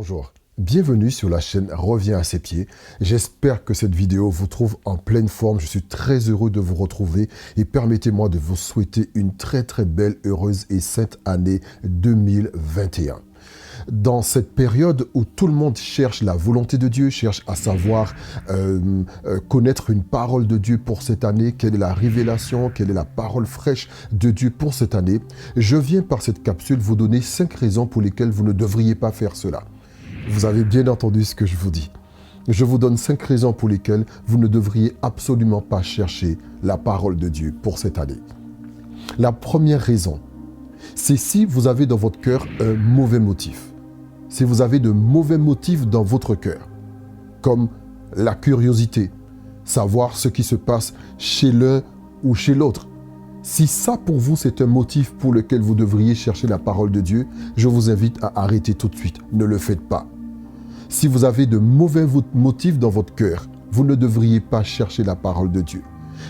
Bonjour, bienvenue sur la chaîne Reviens à ses pieds. J'espère que cette vidéo vous trouve en pleine forme. Je suis très heureux de vous retrouver et permettez-moi de vous souhaiter une très belle, heureuse et sainte année 2021. Dans cette période où tout le monde cherche la volonté de Dieu, cherche à savoir connaître une parole de Dieu pour cette année, quelle est la révélation, quelle est la parole fraîche de Dieu pour cette année, je viens par cette capsule vous donner 5 raisons pour lesquelles vous ne devriez pas faire cela. Vous avez bien entendu ce que je vous dis. Je vous donne 5 raisons pour lesquelles vous ne devriez absolument pas chercher la parole de Dieu pour cette année. La première raison, c'est si vous avez dans votre cœur un mauvais motif. Si vous avez de mauvais motifs dans votre cœur, comme la curiosité, savoir ce qui se passe chez l'un ou chez l'autre. Si ça pour vous c'est un motif pour lequel vous devriez chercher la parole de Dieu, je vous invite à arrêter tout de suite. Ne le faites pas. Si vous avez de mauvais motifs dans votre cœur, vous ne devriez pas chercher la parole de Dieu.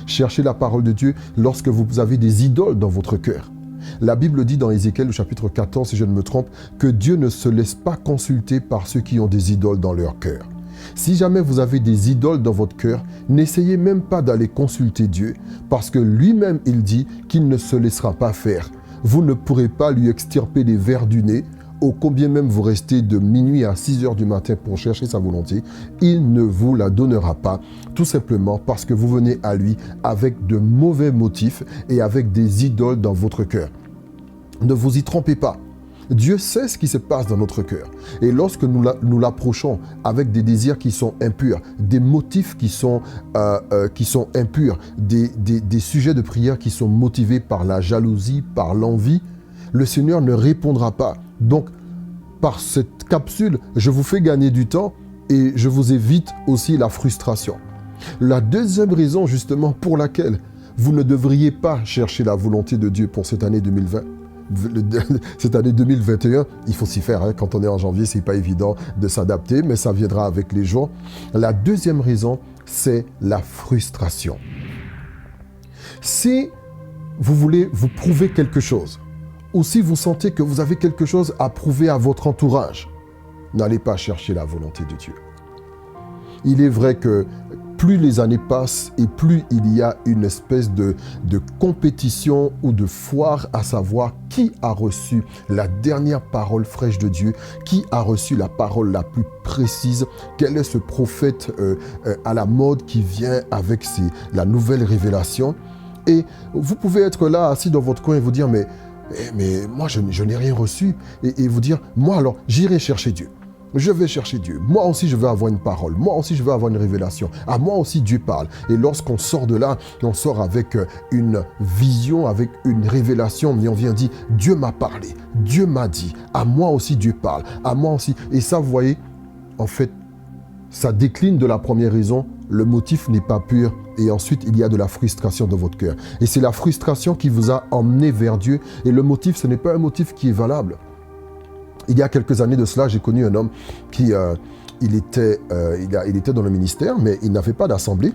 Cherchez la parole de Dieu lorsque vous avez des idoles dans votre cœur. La Bible dit dans Ézéchiel, au chapitre 14, si je ne me trompe, que Dieu ne se laisse pas consulter par ceux qui ont des idoles dans leur cœur. Si jamais vous avez des idoles dans votre cœur, n'essayez même pas d'aller consulter Dieu, parce que lui-même, il dit qu'il ne se laissera pas faire. Vous ne pourrez pas lui extirper les vers du nez, ô combien même vous restez de minuit à 6 heures du matin pour chercher sa volonté, il ne vous la donnera pas, tout simplement parce que vous venez à lui avec de mauvais motifs et avec des idoles dans votre cœur. Ne vous y trompez pas. Dieu sait ce qui se passe dans notre cœur. Et lorsque nous l'approchons avec des désirs qui sont impurs, des motifs qui sont impurs, des sujets de prière qui sont motivés par la jalousie, par l'envie, le Seigneur ne répondra pas. Donc, par cette capsule, je vous fais gagner du temps et je vous évite aussi la frustration. La deuxième raison, justement, pour laquelle vous ne devriez pas chercher la volonté de Dieu pour cette année 2020, cette année 2021, il faut s'y faire. Hein. Quand on est en janvier, c'est pas évident de s'adapter, mais ça viendra avec les jours. La deuxième raison, c'est la frustration. Si vous voulez vous prouver quelque chose, ou si vous sentez que vous avez quelque chose à prouver à votre entourage, n'allez pas chercher la volonté de Dieu. Il est vrai que plus les années passent et plus il y a une espèce de compétition ou de foire à savoir qui a reçu la dernière parole fraîche de Dieu, qui a reçu la parole la plus précise, quel est ce prophète à la mode qui vient avec la nouvelle révélation. Et vous pouvez être là assis dans votre coin et vous dire mais moi je n'ai rien reçu et vous dire moi alors j'irai chercher Dieu. Je vais chercher Dieu. Moi aussi, je veux avoir une parole. Moi aussi, je veux avoir une révélation. À moi aussi, Dieu parle. Et lorsqu'on sort de là, on sort avec une vision, avec une révélation. Et on vient dire, Dieu m'a parlé. Dieu m'a dit. À moi aussi, Dieu parle. À moi aussi. Et ça, vous voyez, en fait, ça décline de la première raison. Le motif n'est pas pur. Et ensuite, il y a de la frustration dans votre cœur. Et c'est la frustration qui vous a emmené vers Dieu. Et le motif, ce n'est pas un motif qui est valable. Il y a quelques années de cela, j'ai connu un homme qui il était dans le ministère, mais il n'avait pas d'assemblée.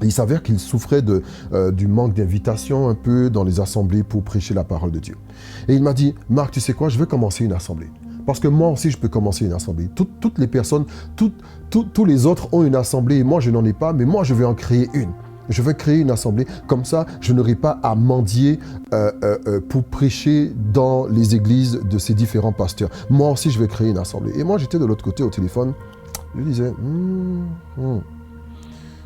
Il s'avère qu'il souffrait du manque d'invitation un peu dans les assemblées pour prêcher la parole de Dieu. Et il m'a dit, Marc, tu sais quoi, je veux commencer une assemblée. Parce que moi aussi, je peux commencer une assemblée. Toutes les personnes, tous les autres ont une assemblée et moi, je n'en ai pas, mais moi, je vais en créer une. Je vais créer une assemblée, comme ça, je n'aurai pas à mendier pour prêcher dans les églises de ces différents pasteurs. Moi aussi, je vais créer une assemblée. Et moi, j'étais de l'autre côté au téléphone. Je disais, je ne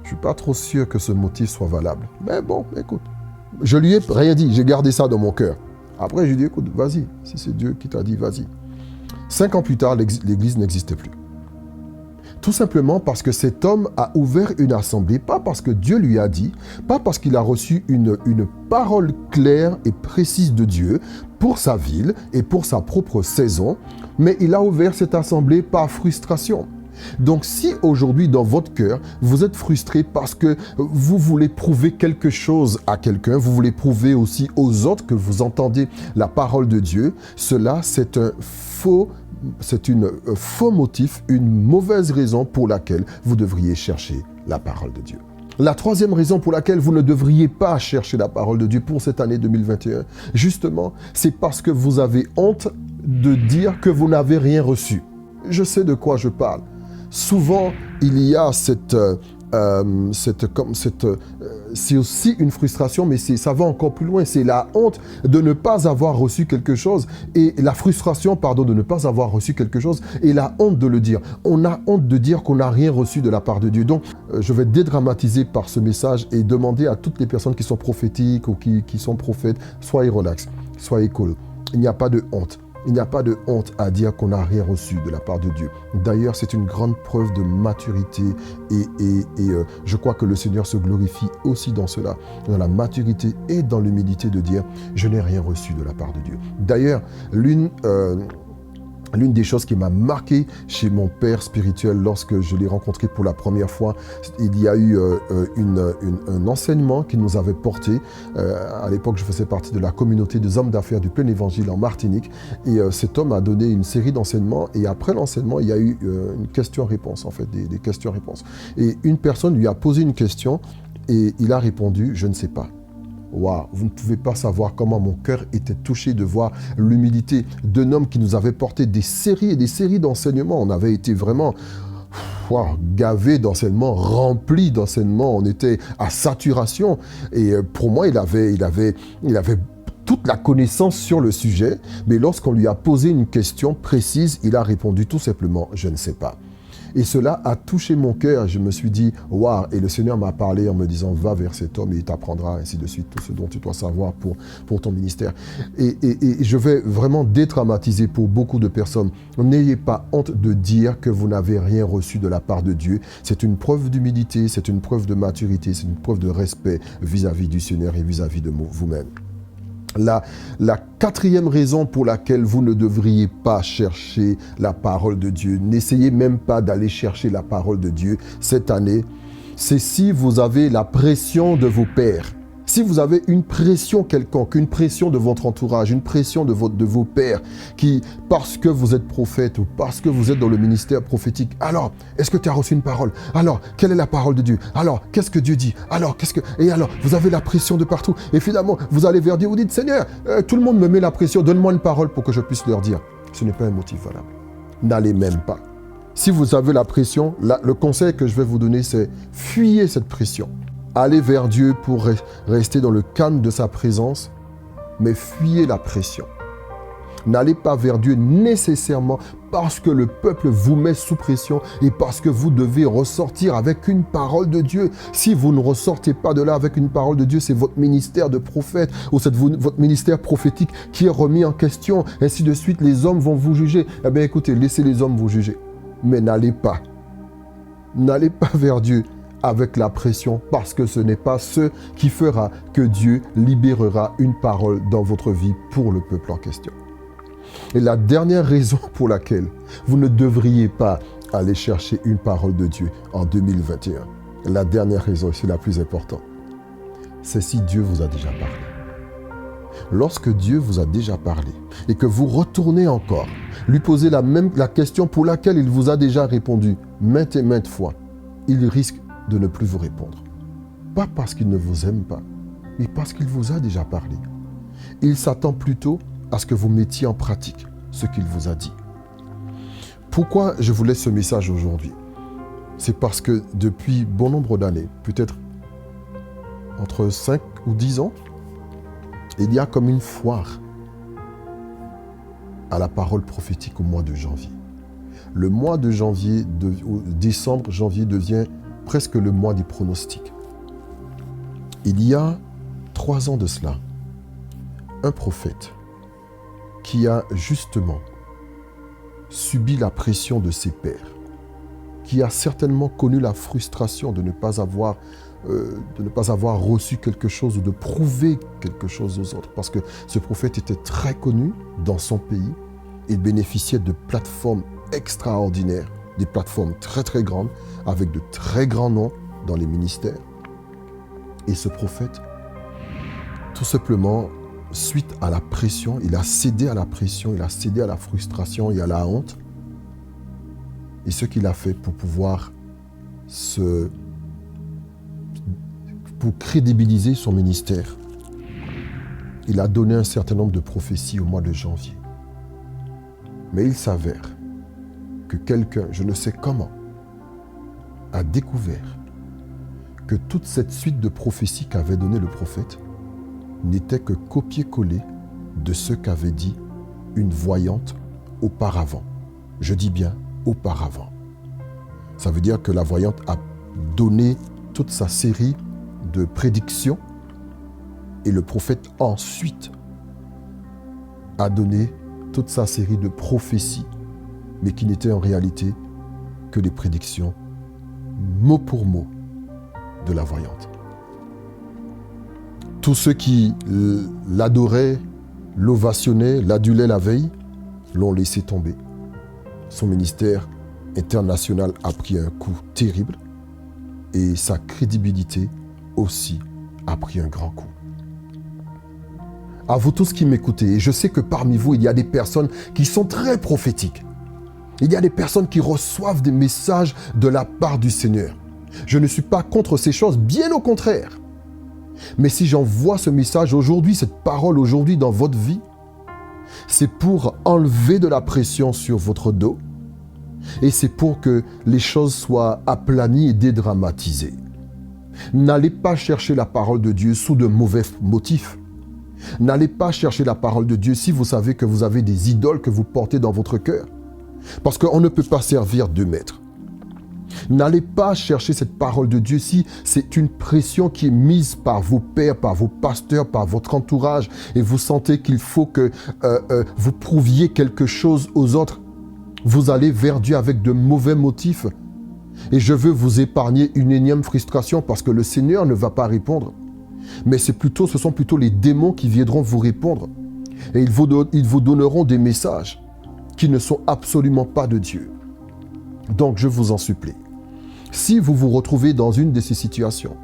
suis pas trop sûr que ce motif soit valable. Mais bon, écoute, je lui ai rien dit, j'ai gardé ça dans mon cœur. Après, je lui ai dit, écoute, vas-y, si c'est Dieu qui t'a dit, vas-y. 5 ans plus tard, l'église n'existait plus. Tout simplement parce que cet homme a ouvert une assemblée, pas parce que Dieu lui a dit, pas parce qu'il a reçu une parole claire et précise de Dieu pour sa ville et pour sa propre saison, mais il a ouvert cette assemblée par frustration. Donc si aujourd'hui dans votre cœur, vous êtes frustré parce que vous voulez prouver quelque chose à quelqu'un, vous voulez prouver aussi aux autres que vous entendez la parole de Dieu, cela c'est un faux motif, une mauvaise raison pour laquelle vous devriez chercher la parole de Dieu. La troisième raison pour laquelle vous ne devriez pas chercher la parole de Dieu pour cette année 2021, justement, c'est parce que vous avez honte de dire que vous n'avez rien reçu. Je sais de quoi je parle. Souvent, il y a c'est aussi une frustration, mais ça va encore plus loin. C'est la honte de ne pas avoir reçu quelque chose et la frustration, pardon, de ne pas avoir reçu quelque chose et la honte de le dire. On a honte de dire qu'on n'a rien reçu de la part de Dieu. Donc, je vais dédramatiser par ce message et demander à toutes les personnes qui sont prophétiques ou qui sont prophètes, soyez relax, soyez cool. Il n'y a pas de honte. Il n'y a pas de honte à dire qu'on n'a rien reçu de la part de Dieu. D'ailleurs, c'est une grande preuve de maturité et je crois que le Seigneur se glorifie aussi dans cela, dans la maturité et dans l'humilité de dire « je n'ai rien reçu de la part de Dieu ». D'ailleurs, l'une des choses qui m'a marqué chez mon père spirituel lorsque je l'ai rencontré pour la première fois, il y a eu un enseignement qu'il nous avait porté. À l'époque, je faisais partie de la communauté des hommes d'affaires du plein évangile en Martinique. Et cet homme a donné une série d'enseignements. Et après l'enseignement, il y a eu une question-réponse, en fait, des questions-réponses. Et une personne lui a posé une question et il a répondu « je ne sais pas ». Waouh, vous ne pouvez pas savoir comment mon cœur était touché de voir l'humilité d'un homme qui nous avait porté des séries et des séries d'enseignements. On avait été vraiment gavé d'enseignements, rempli d'enseignements. On était à saturation. Et pour moi, il avait toute la connaissance sur le sujet. Mais lorsqu'on lui a posé une question précise, il a répondu tout simplement « je ne sais pas ». Et cela a touché mon cœur. Je me suis dit, waouh, et le Seigneur m'a parlé en me disant, va vers cet homme et il t'apprendra ainsi de suite tout ce dont tu dois savoir pour ton ministère. Et je vais vraiment dédramatiser pour beaucoup de personnes. N'ayez pas honte de dire que vous n'avez rien reçu de la part de Dieu. C'est une preuve d'humilité, c'est une preuve de maturité, c'est une preuve de respect vis-à-vis du Seigneur et vis-à-vis de vous-même. La quatrième raison pour laquelle vous ne devriez pas chercher la parole de Dieu, n'essayez même pas d'aller chercher la parole de Dieu cette année, c'est si vous avez la pression de vos pairs. Si vous avez une pression quelconque, une pression de votre entourage, une pression de vos pairs, qui, parce que vous êtes prophète ou parce que vous êtes dans le ministère prophétique, alors, est-ce que tu as reçu une parole? Alors, quelle est la parole de Dieu? Alors, qu'est-ce que Dieu dit? Alors, Et alors, vous avez la pression de partout. Et finalement, vous allez vers Dieu, vous dites, Seigneur, tout le monde me met la pression, donne-moi une parole pour que je puisse leur dire. Ce n'est pas un motif valable. N'allez même pas. Si vous avez la pression, le conseil que je vais vous donner, c'est fuyez cette pression. Allez vers Dieu pour rester dans le calme de sa présence, mais fuyez la pression. N'allez pas vers Dieu nécessairement parce que le peuple vous met sous pression et parce que vous devez ressortir avec une parole de Dieu. Si vous ne ressortez pas de là avec une parole de Dieu, c'est votre ministère de prophète ou c'est votre ministère prophétique qui est remis en question. Ainsi de suite, les hommes vont vous juger. Eh bien écoutez, laissez les hommes vous juger. Mais n'allez pas vers Dieu avec la pression, parce que ce n'est pas ce qui fera que Dieu libérera une parole dans votre vie pour le peuple en question. Et la dernière raison pour laquelle vous ne devriez pas aller chercher une parole de Dieu en 2021, la dernière raison, c'est la plus importante, c'est si Dieu vous a déjà parlé. Lorsque Dieu vous a déjà parlé et que vous retournez encore, lui poser la question pour laquelle il vous a déjà répondu maintes et maintes fois, il risque de ne plus vous répondre. Pas parce qu'il ne vous aime pas, mais parce qu'il vous a déjà parlé. Il s'attend plutôt à ce que vous mettiez en pratique ce qu'il vous a dit. Pourquoi je vous laisse ce message aujourd'hui? C'est parce que depuis bon nombre d'années, peut-être entre 5 ou 10 ans, il y a comme une foire à la parole prophétique au mois de janvier. Le mois de janvier, décembre, janvier devient presque le mois des pronostics. Il y a 3 ans de cela, un prophète qui a justement subi la pression de ses pairs, qui a certainement connu la frustration de ne pas avoir reçu quelque chose ou de prouver quelque chose aux autres, parce que ce prophète était très connu dans son pays, il bénéficiait de plateformes extraordinaires, des plateformes très très grandes, avec de très grands noms dans les ministères. Et ce prophète, tout simplement, suite à la pression, il a cédé à la pression, il a cédé à la frustration et à la honte. Et ce qu'il a fait pour pouvoir pour crédibiliser son ministère, il a donné un certain nombre de prophéties au mois de janvier. Mais il s'avère que quelqu'un, je ne sais comment, a découvert que toute cette suite de prophéties qu'avait donné le prophète n'était que copier-coller de ce qu'avait dit une voyante auparavant. Je dis bien auparavant. Ça veut dire que la voyante a donné toute sa série de prédictions et le prophète ensuite a donné toute sa série de prophéties, mais qui n'étaient en réalité que des prédictions mot pour mot de la voyante. Tous ceux qui l'adoraient, l'ovationnaient, l'adulaient la veille, l'ont laissé tomber. Son ministère international a pris un coup terrible et sa crédibilité aussi a pris un grand coup. À vous tous qui m'écoutez, et je sais que parmi vous, il y a des personnes qui sont très prophétiques. Il y a des personnes qui reçoivent des messages de la part du Seigneur. Je ne suis pas contre ces choses, bien au contraire. Mais si j'envoie ce message aujourd'hui, cette parole aujourd'hui dans votre vie, c'est pour enlever de la pression sur votre dos et c'est pour que les choses soient aplanies et dédramatisées. N'allez pas chercher la parole de Dieu sous de mauvais motifs. N'allez pas chercher la parole de Dieu si vous savez que vous avez des idoles que vous portez dans votre cœur. Parce qu'on ne peut pas servir deux maîtres. N'allez pas chercher cette parole de Dieu si c'est une pression qui est mise par vos pères, par vos pasteurs, par votre entourage et vous sentez qu'il faut que vous prouviez quelque chose aux autres. Vous allez vers Dieu avec de mauvais motifs. Et je veux vous épargner une énième frustration parce que le Seigneur ne va pas répondre. Mais ce sont plutôt les démons qui viendront vous répondre. Et ils vous donneront des messages qui ne sont absolument pas de Dieu. Donc je vous en supplie, si vous vous retrouvez dans une de ces situations,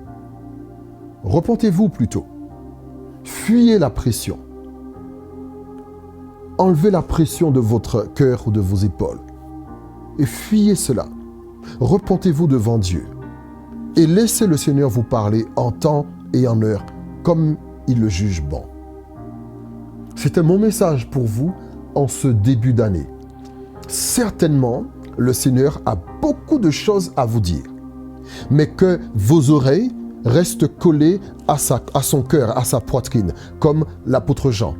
repentez-vous plutôt. Fuyez la pression. Enlevez la pression de votre cœur ou de vos épaules. Et fuyez cela. Repentez-vous devant Dieu. Et laissez le Seigneur vous parler en temps et en heure, comme il le juge bon. C'était mon message pour vous en ce début d'année. Certainement, le Seigneur a beaucoup de choses à vous dire, mais que vos oreilles restent collées à son cœur, à sa poitrine, comme l'apôtre Jean.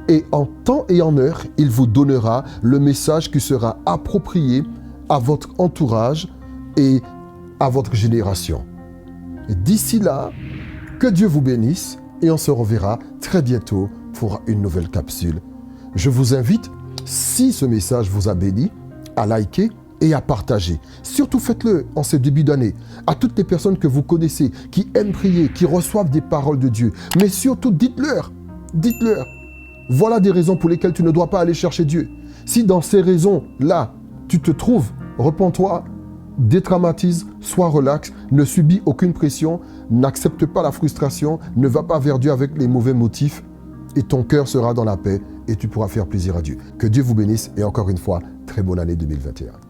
Et en temps et en heure, il vous donnera le message qui sera approprié à votre entourage et à votre génération. D'ici là, que Dieu vous bénisse et on se reverra très bientôt pour une nouvelle capsule. Je vous invite, si ce message vous a béni, à liker et à partager. Surtout faites-le en ce début d'année à toutes les personnes que vous connaissez, qui aiment prier, qui reçoivent des paroles de Dieu. Mais surtout, dites-leur, voilà des raisons pour lesquelles tu ne dois pas aller chercher Dieu. Si dans ces raisons-là, tu te trouves, repens-toi, dédramatise, sois relax, ne subis aucune pression, n'accepte pas la frustration, ne va pas vers Dieu avec les mauvais motifs et ton cœur sera dans la paix et tu pourras faire plaisir à Dieu. Que Dieu vous bénisse et encore une fois, très bonne année 2021.